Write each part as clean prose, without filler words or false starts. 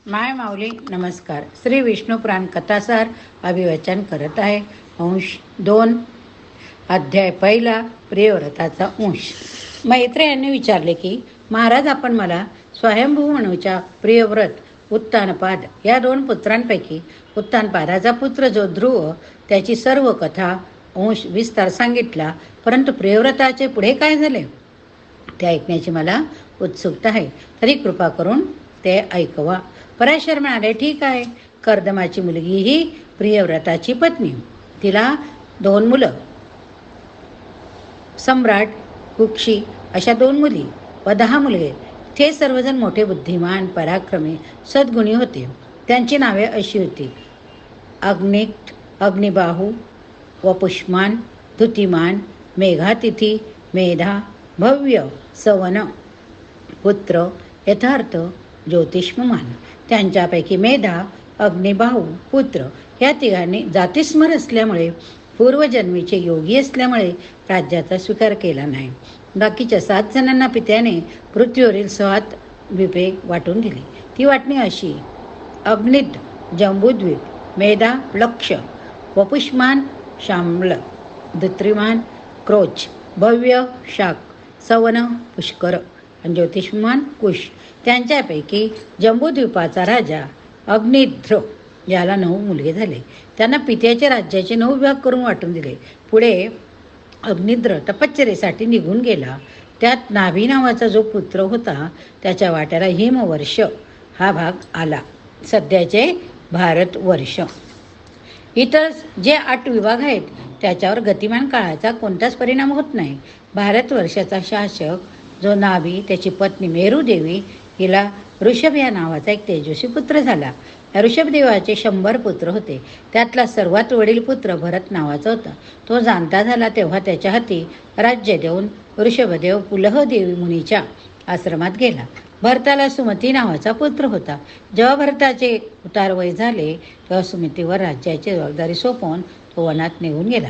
माय माऊली नमस्कार. श्री विष्णू पुराण कथासार अभिवाचन करत आहे. अंश 2, अध्याय 1, प्रियव्रताचा अंश. मैत्रेय यांनी विचारले की महाराज, आपण मला स्वयंभू मनूच्या प्रियव्रत उत्तानपाद या 2 पुत्रांपैकी उत्तानपादाचा पुत्र जो ध्रुव त्याची सर्व कथा अंश विस्तार सांगितला, परंतु प्रियव्रताचे पुढे काय झाले ते ऐकण्याची मला उत्सुकता आहे. तरी कृपा करून ते ऐकवा. पराशर म्हणाले, ठीक आहे. कर्दमाची मुलगी ही प्रियव्रताची पत्नी. तिला 2 मुलं, सम्राट, कुक्षी अशा 2 मुली व 10 मुलगे. ते सर्वजण मोठे बुद्धिमान, पराक्रमी, सद्गुणी होते. त्यांची नावे अशी होती: अग्निक्त, अग्निबाहू, वपुष्मान, धुतिमान, मेघातिथी, मेधा, भव्य, सवन, पुत्र, यथार्थ, ज्योतिष्मान. त्यांच्यापैकी मेधा, अग्निबाहू, पुत्र या तिघांनी जातीस्मर असल्यामुळे, पूर्वजन्मीचे योगी असल्यामुळे राज्याचा स्वीकार केला नाही. बाकीच्या 7 जणांना पित्याने पृथ्वीवरील 7 द्वीपे वाटून दिली. ती वाटणी अशी: अग्नित जंबूद्वीप, मेधा लक्ष, वपुष्मान शाम्ल, धुत्रिमान क्रोच, भव्य शाक, सवन पुष्कर आणि ज्योतिष्मान कुश. त्यांच्यापैकी जंबूद्वीपाचा राजा अग्निध्र याला 9 मुलगे झाले. त्यांना पित्याच्या राज्याचे 9 विभाग करून वाटून दिले. पुढे अग्निध्र तपश्चर्येसाठी निघून गेला. त्यात नाभी नावाचा जो पुत्र होता त्याच्या वाट्याला हिमवर्ष हा भाग आला, सध्याचे भारतवर्ष. इतर जे 8 विभाग आहेत त्याच्यावर गतिमान काळाचा कोणताच परिणाम होत नाही. भारतवर्षाचा शासक जो नाभी, त्याची पत्नी मेरुदेवी, हिला ऋषभ या नावाचा एक तेजस्वी पुत्र झाला. ऋषभदेवाचे 100 पुत्र होते. त्यातला सर्वात वडील पुत्र भरत नावाचा होता. तो जाणता झाला तेव्हा त्याच्या हाती राज्य देऊन ऋषभदेव पुलहदेवी मुनीच्या आश्रमात गेला. भरताला सुमती नावाचा पुत्र होता. जेव्हा भरताचे उतार वय झाले तेव्हा सुमतीवर राज्याची जबाबदारी सोपवून तो वनात निघून गेला.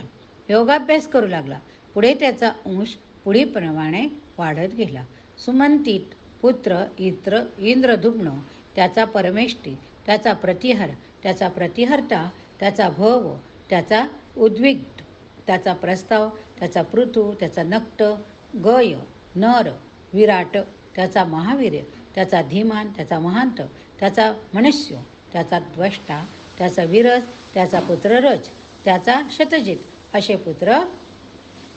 योगाभ्यास करू लागला. पुढे त्याचा अंश पुढीप्रमाणे वाढत गेला. सुमंतीत पुत्र इंद्रद्युम्न, त्याचा परमेष्ठी, त्याचा प्रतिहार, त्याचा प्रतिहर्ता, त्याचा भव, त्याचा उद्विग्ध, त्याचा प्रस्ताव, त्याचा पृथु, त्याचा नक्त, गय, नर, विराट, त्याचा महावीर्य, त्याचा धीमान, त्याचा महांत, त्याचा मनुष्य, त्याचा द्वष्टा, त्याचा विरस, त्याचा पुत्र रज, त्याचा शतजित असे पुत्र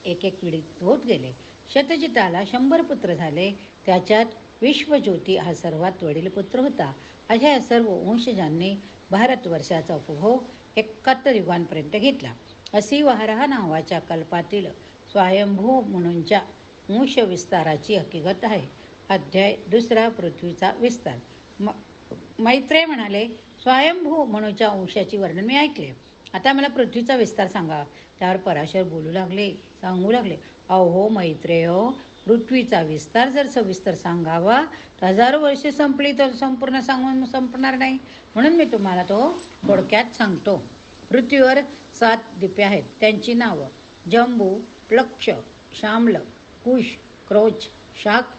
एक पिढीत होत गेले. शतजिताला 100 पुत्र झाले. त्याच्यात विश्वज्योती हा सर्वात वडील पुत्र होता. अशा या सर्व वंशजांनी भारतवर्षाचा उपभोग 71 युगांपर्यंत घेतला. अशी वाहराह नावाच्या कल्पातील स्वयंभू म्हणूनच्या वंश विस्ताराची हकीकत आहे. अध्याय 2, पृथ्वीचा विस्तार. मैत्रेय म्हणाले, स्वयंभू म्हणूच्या वंशाची वर्णन मी ऐकले. आता मला पृथ्वीचा विस्तार सांगा. त्यावर पराशर सांगू लागले, अहो मैत्रेय, पृथ्वीचा विस्तार जर सविस्तर सांगावा तर 1000 वर्षे संपली तर संपूर्ण सांगून संपणार नाही. म्हणून मी तुम्हाला तो थोडक्यात सांगतो. पृथ्वीवर 7 द्वीपे आहेत. त्यांची नावं: जंबू, प्लक्ष, शाम्ल, कुश, क्रोच, शाक,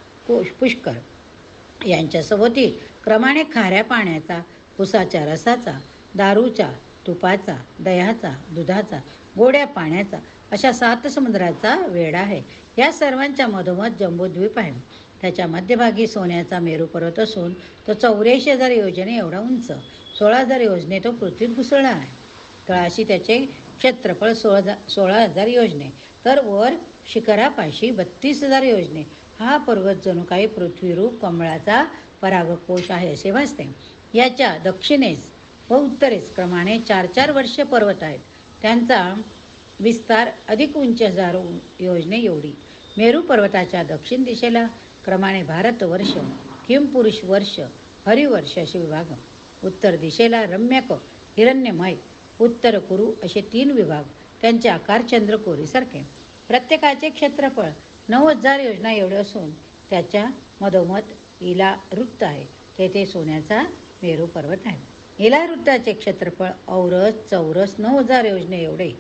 पुष्कर. यांच्या सभोवती क्रमाने खाऱ्या पाण्याचा, उसाच्या रसाचा, दारूचा, तुपाचा, दह्याचा, दुधाचा, गोड्या पाण्याचा अशा 7 समुद्राचा वेढा आहे. या सर्वांच्या मधोमध जंबूद्वीप आहे. त्याच्या मध्यभागी सोन्याचा मेरू पर्वत असून तो 84,000 योजने एवढा उंच. 16,000 योजने तो पृथ्वीत घुसळला आहे. तळाशी त्याचे क्षेत्रफळ 16,000 योजने, तर वर शिखरापाशी 32,000 योजने. हा पर्वत जणू काही पृथ्वीरूप कमळाचा परागकोश आहे असे भासते. याच्या दक्षिणेस व उत्तरेस क्रमाने 4-4 वर्ष पर्वत आहेत. त्यांचा विस्तार अधिक उंच 1000 योजने एवढी. मेरू पर्वताच्या दक्षिण दिशेला क्रमाने भारतवर्ष, किमपुरुष वर्ष, हरिवर्ष असे विभाग. उत्तर दिशेला रम्यक, हिरण्यमय, उत्तर कुरु असे 3 विभाग. त्यांचे आकार चंद्रकोरीसारखे. प्रत्येकाचे क्षेत्रफळ 9,000 योजना एवढे असून त्याच्या मधोमध इला वृत्त आहे. तेथे सोन्याचा मेरू पर्वत आहे. इला वृत्ताचे क्षेत्रफळ औरस चौरस 9,000 योजने एवढे.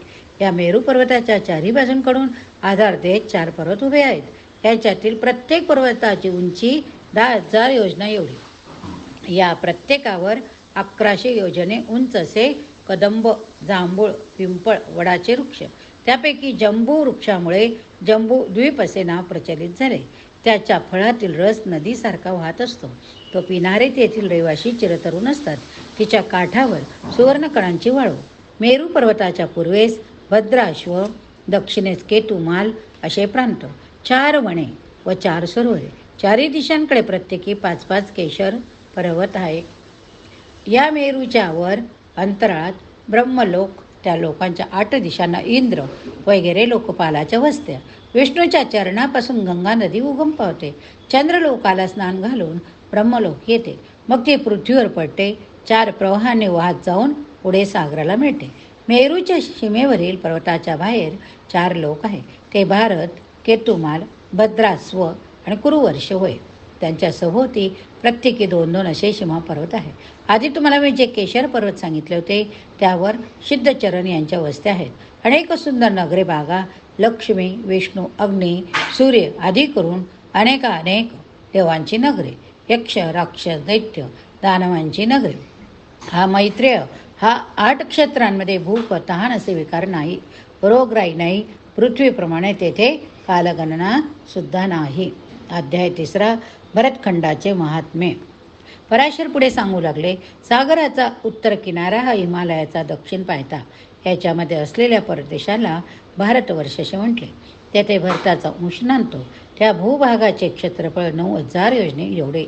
या मेरू पर्वताच्या 4ही बाजूंकडून आधार देत 4 पर्वत उभे आहेत. याच्यातील प्रत्येक पर्वताची उंची 10,000 योजना एवढी. या प्रत्येकावर 1100 योजने उंच असे कदंब, जांभूळ, पिंपळ, वडाचे वृक्ष. त्यापैकी जंबू वृक्षामुळे जंबू द्वीप असे नाव प्रचलित झाले. त्याच्या फळातील रस नदीसारखा वाहत असतो. तो पिणारे तेथील रहिवासी चिरतरुण असतात. तिच्या काठावर सुवर्णकणांची वाळू. मेरू पर्वताच्या पूर्वेस भद्राश्व, दक्षिणेस केतुमाल असे प्रांत, 4 वने व 4 सरोवरे, 4 दिशांकडे प्रत्येकी 5-5 केशर पर्वत आहे. या मेरूच्या वर अंतराळात ब्रह्मलोक, त्या लोकांच्या 8 दिशांना इंद्र वगैरे लोकपालाच्या वस्त्या. विष्णूच्या चरणापासून गंगा नदी उगम पावते. चंद्रलोकाला स्नान घालून ब्रह्मलोक येते. मग ती पृथ्वीवर पडते. 4 प्रवाहाने वाहत जाऊन पुढे सागराला मिळते. मेरूच्या सीमेवरील पर्वताच्या बाहेर 4 लोक आहे. ते भारत, केतुमाल, भद्रास्व आणि कुरुवर्ष होय. त्यांच्या सभोवती प्रत्येकी 2-2 असे सीमा पर्वत आहे. आधी तुम्हाला मी जे केशर पर्वत सांगितले होते त्यावर सिद्धचरण यांच्या वस्त्या आहेत. अनेक सुंदर नगरे, बागा, लक्ष्मी, विष्णू, अग्नी, सूर्य आदी करून अनेक देवांची नगरे, यक्ष, राक्षस, दैत्य, दानवांची नगरे. हा मैत्रेय हा 8 क्षेत्रांमध्ये भूक व तहान असे विकार नाही, रोगराई नाही. पृथ्वीप्रमाणे तेथे कालगणना सुद्धा नाही. अध्याय 3 भरतखंडाचे महात्म्य. पराशर पुढे सांगू लागले, सागराचा उत्तर किनारा हा हिमालयाचा दक्षिण पायथा. याच्यामध्ये असलेल्या परदेशाला भारतवर्ष असे म्हटले. तेथे भरताचा अंश नांदतो. त्या भूभागाचे क्षेत्रफळ 9000 योजने एवढे.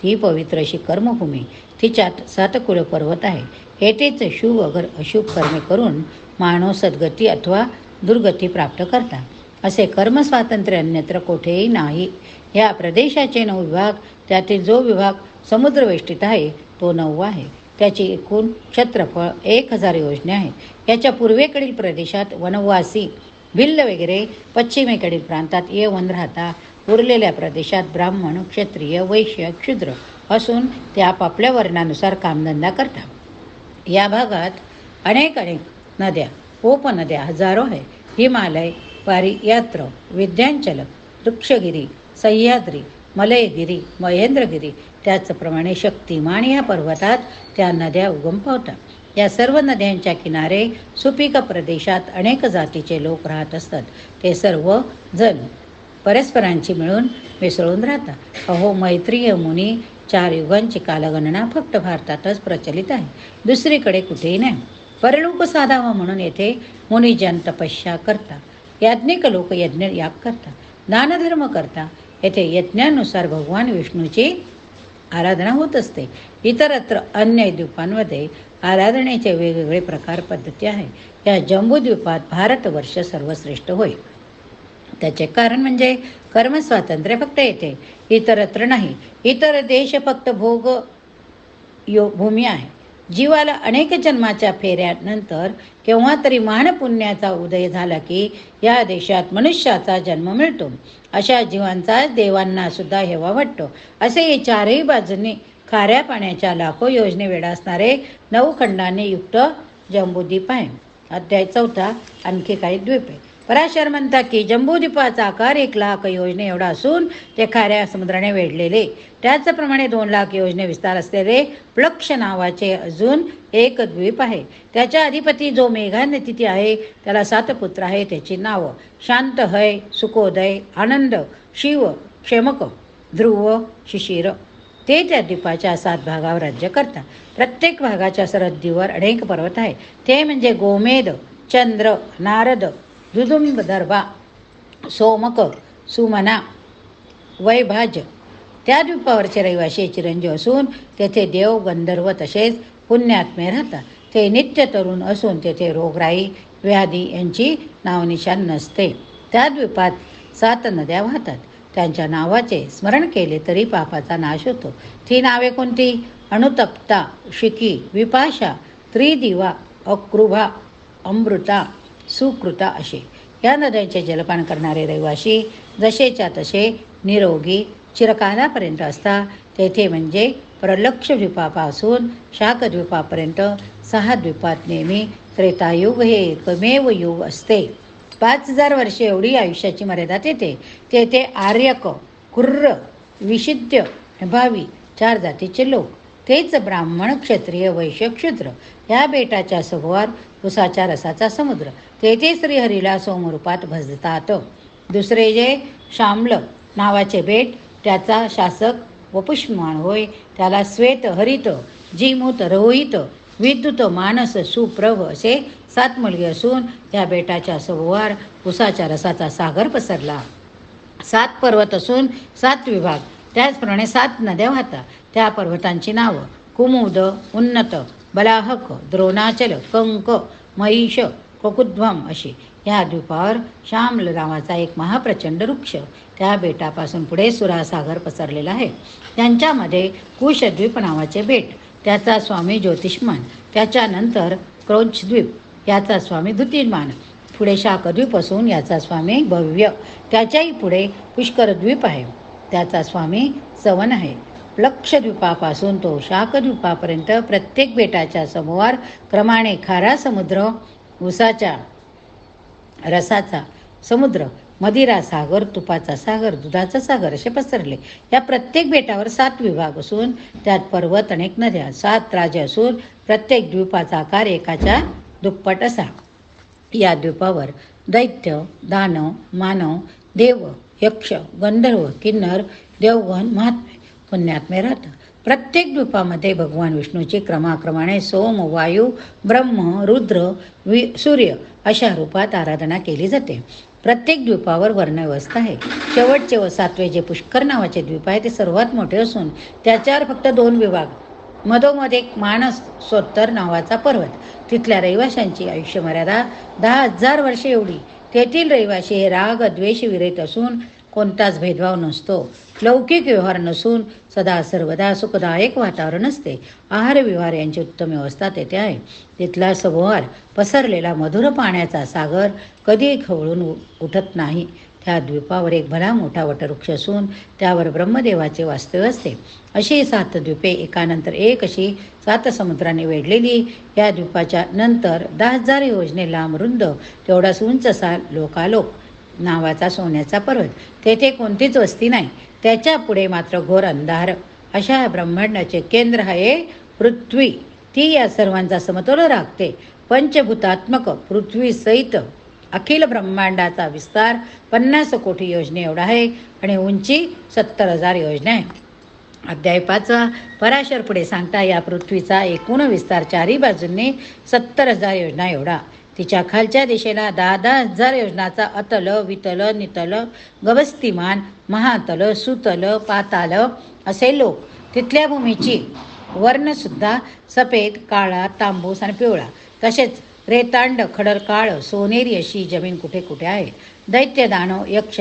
ती पवित्र अशी कर्मभूमी. तिच्यात 7 कुल पर्वत आहे. येथेच शुभ अगर अशुभ कर्मे करून मानव सद्गती अथवा दुर्गती प्राप्त करतात. असे कर्मस्वातंत्र्य अन्यत्र कोठेही नाही. या प्रदेशाचे 9 विभाग. त्यातील जो विभाग समुद्रवेष्टित आहे तो 9वा आहे. त्याची एकूण क्षेत्रफळ 1000 योजने आहे. याच्या पूर्वेकडील प्रदेशात वनवासी भिल्ल वगैरे, पश्चिमेकडील प्रांतात येवन राहता. उरलेल्या प्रदेशात ब्राह्मण, क्षत्रिय, वैश्य, क्षुद्र असून ते आपापल्या वर्णानुसार कामधंदा करतात. या भागात अनेक नद्या, उपनद्या हजारो आहे. हिमालय, पारियात्र, विद्यांचल, वृक्षगिरी, सह्याद्री, मलयगिरी, महेंद्रगिरी, त्याचप्रमाणे शक्तिमान या पर्वतात त्या नद्या उगम पावतात. या सर्व नद्यांच्या किनारे सुपीक प्रदेशात अनेक जातीचे लोक राहत असतात. ते सर्व जण परस्परांची मिळून मिसळून राहतात. अहो मैत्रीय मुनी, 4 युगांची कालगणना फक्त भारतातच प्रचलित आहे, दुसरीकडे कुठेही नाही. परलोक साधावा म्हणून येथे मुनिजन तपस्या करतात. याज्ञिक लोक यज्ञ याग करतात, दानधर्म करतात. येथे यज्ञानुसार भगवान विष्णूची आराधना होत असते. इतरत्र अन्य द्वीपांमध्ये आराधनेचे वेगवेगळे प्रकार पद्धती आहे. या जम्बूद्वीपात भारतवर्ष सर्वश्रेष्ठ होय. त्याचे कारण म्हणजे कर्मस्वातंत्र्य फक्त येथे, इतरत्र नाही. इतर देश फक्त भोग भूमी आहे. जीवाला अनेक जन्माच्या फेऱ्यानंतर केव्हा तरी मानपुण्याचा उदय झाला की या देशात मनुष्याचा जन्म मिळतो. अशा जीवांचा देवांना सुद्धा हेवा वाटतो. असे हे 4ही बाजूंनी खाऱ्या पाण्याच्या लाखो योजने वेढा असणारे 9 खंडांनी युक्त जम्बूद्वीप आहे. अध्याय 4 आणखी काही द्वीपे. पराशर म्हणतात की जम्बूद्वीपाचा आकार 1,00,000 योजने एवढा असून ते खाऱ्या समुद्राने वेढलेले. त्याचप्रमाणे 2,00,000 योजने विस्तार असलेले प्लक्ष नावाचे अजून एक द्वीप आहे. त्याच्या अधिपती जो मेघानतिथी आहे त्याला 7 पुत्र आहे. त्याची नावं शांतहय, सुखोदय, आनंद, शिव, क्षेमक, ध्रुव, शिशिर. ते त्या द्वीपाच्या 7 भागावर राज्य करतात. प्रत्येक भागाच्या सरहद्दीवर अनेक पर्वत आहे. ते म्हणजे गोमेद, चंद्र, नारद, दुदुंबदर्भा, सोमक, सुमना, वैभाज. त्या द्वीपावरचे रहिवासी चिरंजीव असून तेथे देव, गंधर्व तसेच पुण्यात्मे राहतात. ते नित्य तरुण असून तेथे रोगराई, व्याधी यांची नावनिशाण नसते. त्या द्वीपात 7 नद्या वाहतात. त्यांच्या नावाचे स्मरण केले तरी पापाचा नाश होतो. ती नावे कोणती? अनुतप्ता, शिकी, विपाशा, त्रिदिवा, अक्रुभा, अमृता, सुकृता असे. या नद्यांचे जलपान करणारे रहिवासी जसेच्या तसे निरोगी चिरकालापर्यंत असतात. तेथे म्हणजे प्रलक्ष द्वीपापासून शाकद्वीपापर्यंत 6 द्वीपात नेहमी त्रेतायुग हे एकमेव युग असते. 5000 वर्षे एवढी आयुष्याची मर्यादा तेथे. तेथे आर्यक, कुर्र, विशिद्य, भावी 4 जातीचे लोक तेच ब्राह्मण, क्षत्रिय, वैश्य, क्षुद्र. या बेटाच्या सभोवार उसाच्या रसाचा समुद्र. तेथे श्रीहरीला सोमरूपात भजतात. दुसरे जे शामल नावाचे बेट, त्याचा शासक व पुष्पमान होय. त्याला श्वेत, हरित, जीमूत, रोहित, विद्युत, मानस, सुप्रभ असे 7 मुलगे असून या बेटाच्या सभोवार उसाच्या रसाचा सागर पसरला. 7 पर्वत असून 7 विभाग, त्याचप्रमाणे 7 नद्या वाहतात. त्या पर्वतांची नावं कुमुद, उन्नत, बलाहक, द्रोणाचल, कंक, महिष, कोकुध्वम अशी. या द्वीपावर श्यामल नावाचा एक महाप्रचंड वृक्ष, त्या बेटापासून पुढे सुरासागर पसरलेला आहे. त्यांच्यामध्ये कुशद्वीप नावाचे बेट, त्याचा स्वामी ज्योतिष्मान. त्याच्यानंतर क्रौंचद्वीप, याचा स्वामी धुतिमान. पुढे शाकद्वीप असून याचा स्वामी भव्य. त्याच्याही पुढे पुष्करद्वीप आहे, त्याचा स्वामी सवन आहे. लक्षद्वीपापासून तो शाकद्वीपापर्यंत प्रत्येक बेटाच्या समोर क्रमाने खारा समुद्र, उसाच्या रसाचा समुद्र, मदिरा सागर, तुपाचा सागर, दुधाचा सागर असे पसरले. या प्रत्येक बेटावर 7 विभाग असून त्यात पर्वत, अनेक नद्या, 7 राज्य असून प्रत्येक द्वीपाचा आकार एकाच्या दुप्पट असा. या द्वीपावर दैत्य, दानव, मानव, देव, यक्ष, गंधर्व, किन्नर, देवगण, महात्मे, पुण्यात्मे राहतात. प्रत्येक द्वीपामध्ये भगवान विष्णूची क्रमाक्रमाने सोम, वायू, ब्रह्म, रुद्र, सूर्य अशा रूपात आराधना केली जाते. प्रत्येक द्वीपावर वर्णव्यवस्था आहे. शेवटचे व 7वे जे पुष्कर नावाचे द्वीप आहे ते सर्वात मोठे असून त्याच्यावर फक्त 2 विभाग. मधोमध एक मानस सोत्तर नावाचा पर्वत. तिथल्या रहिवाशांची आयुष्यमर्यादा 10,000 वर्षे एवढी. तेथील रहिवाशी हे राग, द्वेष विरहित असून कोणताच भेदभाव नसतो. लौकिक व्यवहार नसून सदा सर्वदा सुखदायक वातावरण असते. आहार विहार यांची उत्तम व्यवस्था तेथे आहे. तिथला सभोवार पसरलेला मधुर पाण्याचा सागर कधी खवळून उठत नाही. त्या द्वीपावर एक भला मोठा वटवृक्ष असून त्यावर ब्रह्मदेवाचे वास्तव्य असते. अशी 7 द्वीपे एकानंतर एक अशी 7 समुद्राने वेढलेली. या द्वीपाच्या नंतर 10,000 योजने लांब रुंद तेवढाच उंच असा लोकालोक नावाचा सोन्याचा पर्वत. तेथे कोणतीच वस्ती नाही. त्याच्या पुढे मात्र घोर अंधार. अशा ब्रह्मांडाचे केंद्र आहे पृथ्वी. ती या सर्वांचा समतोल राखते. पंचभूतात्मक पृथ्वी सहित अखिल ब्रह्मांडाचा विस्तार 50 कोटी योजने एवढा आहे आणि उंची 70,000 योजने आहे. अध्याय 5 पराशर पुढे सांगता या पृथ्वीचा एकूण विस्तार 4ही बाजूंनी 70,000 योजना एवढा. तिच्या खालच्या दिशेला 10,000 योजनाचा अतल, वितल, नितल, गवस्तिमान, महातल, सुतल, पाताल असे लोक. तिथल्या भूमीची वर्णसुद्धा सफेद, काळा, तांबूस आणि पिवळा, तसेच रेतांड, खडर, काळ, सोनेरी अशी जमीन कुठे कुठे आहे. दैत्य, दानव, यक्ष,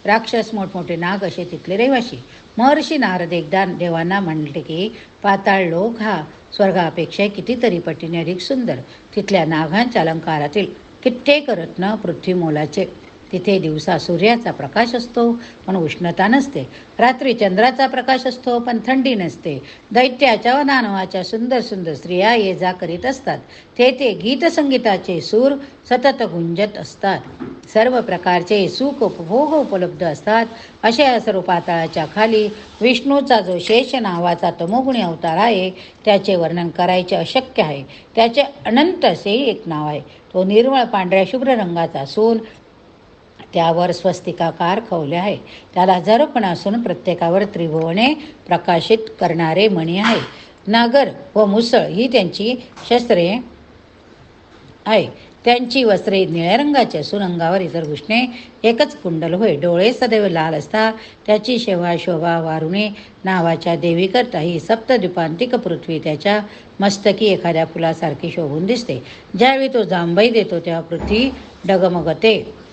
राक्षस, मोठमोठे नाग असे तिथले रहिवाशी. महर्षी नारद एकदा देवांना म्हणले की पाताळ लोक हा स्वर्गापेक्षा कितीतरी पटीने अधिक सुंदर. तिथल्या नागांच्या अलंकारातील कित्येक रत्न पृथ्वी मोलाचे. तिथे दिवसा सूर्याचा प्रकाश असतो पण उष्णता नसते. रात्री चंद्राचा प्रकाश असतो पण थंडी नसते. दैत्याच्या व दानवाच्या सुंदर सुंदर स्त्रिया ये जा करीत असतात. तेथे गीतसंगीताचे सूर सतत गुंजत असतात. सर्व प्रकारचे सुख उपभोग उपलब्ध असतात. अशा सर्व पाताळाच्या खाली विष्णूचा जो शेष नावाचा तमोगुणी अवतार आहे त्याचे वर्णन करायचे अशक्य आहे. त्याचे अनंत असे एक नाव आहे. तो निर्मळ पांढऱ्या शुभ्र रंगाचा असून त्यावर स्वस्तिकाकार खवले आहे. त्याला हजारो पण असून प्रत्येकावर त्रिभुवने प्रकाशित करणारे मणी आहे. नागर व मुसळ ही त्यांची शस्त्रे आहे. त्यांची वस्त्रे निळ्या रंगाची असून अंगावर इतर भूषणे एकच कुंडल होय. डोळे सदैव लाल असतात. त्याची शोभा वारुणे नावाच्या देवीकरता ही सप्तद्वीपांतिक पृथ्वी त्याच्या मस्तकी एखाद्या फुलासारखी शोभून दिसते. ज्यावेळी तो जांभई देतो तेव्हा पृथ्वी डगमगते.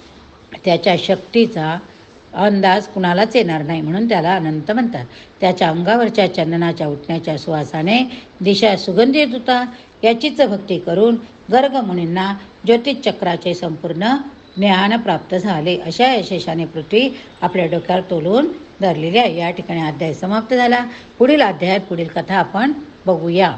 त्याच्या शक्तीचा अंदाज कुणालाच येणार नाही म्हणून त्याला अनंत म्हणतात. त्याच्या अंगावरच्या चंदनाच्या उठण्याच्या सुवासाने दिशा सुगंधित होता. याचीच भक्ती करून गर्ग मुनींना ज्योतिषचक्राचे संपूर्ण ज्ञान प्राप्त झाले. अशा यशेषाने पृथ्वी आपल्या डोक्यावर तोलून धरलेली आहे. या ठिकाणी अध्याय समाप्त झाला. पुढील अध्यायात पुढील कथा आपण बघूया.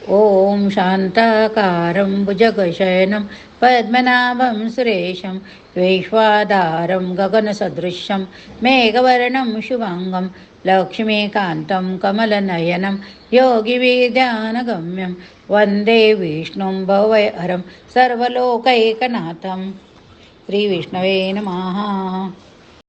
ओम शांताकारं भुजगशयनं पद्मनाभं सुरेशं विश्वाधारं गगनसदृशं मेघवर्णं शुभांगं लक्ष्मीकान्तं कमलनयनं योगिविद्यानगम्यं वन्दे विष्णुं भवभयहरं सर्वलोकैकनाथं. श्री विष्णवे नमः.